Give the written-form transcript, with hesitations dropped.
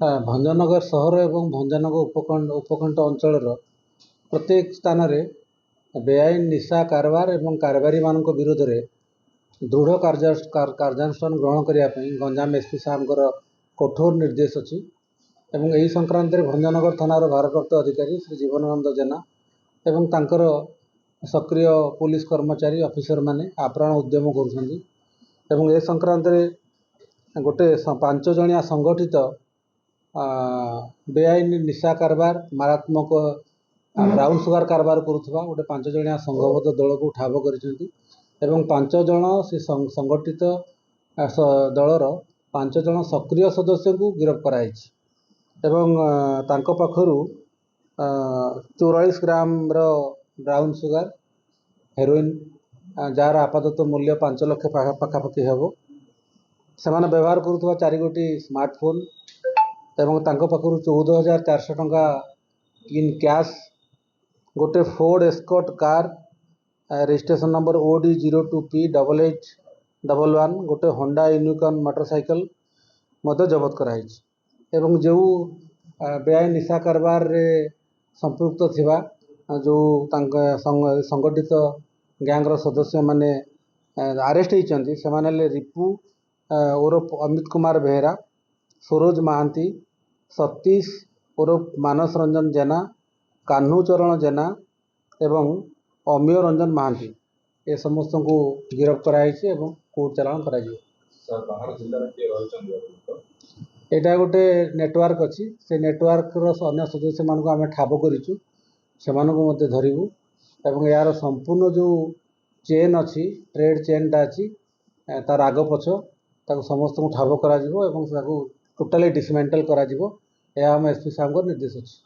भंजनगर सहर एवं भंजनगर उपखंड अंचल प्रत्येक स्थान में बेआईन निशा कारबार एवं कारबारी मान विरोध में दृढ़ कार्यानुष्ठान ग्रहण करने गंजाम एसपी साहब कठोर निर्देश अच्छी एवं यही संक्रांत में भंजनगर थानार भारप्राप्त अधिकारी श्री जीवनानंद जेना एवं तांकर सक्रिय पुलिस कर्मचारी ऑफिसर माने आप्राण उद्यम कर संक्रांत में गोटे 5 जणिया संगठित बेआईन निशा कारबार मारात्मक ब्राउन सुगार कारबार करुवा गोटे 5 जणिया संघबद्ध दल को ठाब कर 5 जन से संगठित दलर 5 जन सक्रिय सदस्य को गिरफ्त कराई पाखु 44 ग्राम ब्राउन सुगार हेरोइन जार आपातत मूल्य 5 लाख पाखापाखि हे से व्यवहार करुवा 4 गोटी स्मार्टफोन एवं पाखु 14,400 टंका इन कैश गोटे Ford escort car registration number OD02P8811 गोटे होंडा यूनिकॉर्न मोटरसाइकिल जबत कराई एवं जो बेआईन निशा कारबार रे संपृक्त थिबा जो संगठित गैंगर सदस्य माने अरेस्ट होती से रिपु ओरफ अमित कुमार बेहेरा सरोज महांती सतीश ओरफ मानस रंजन जेना कान्हू चरण जेना एवं अमीय रंजन महांती ए समस्त को गिरफ्त कराई कोर्ट चालाण करा एटा गोटे नेटवर्क अच्छी से नेटवर्क अन्य सदस्य मान आम ठाब करूँ से धरबू एवं यार संपूर्ण जो चेन अच्छी ट्रेड चेनटा अच्छी तार आग पछ समस्त को ठाब करा टोटाली डिसमेंटल करा आम एसपी साहब निर्देश अच्छी।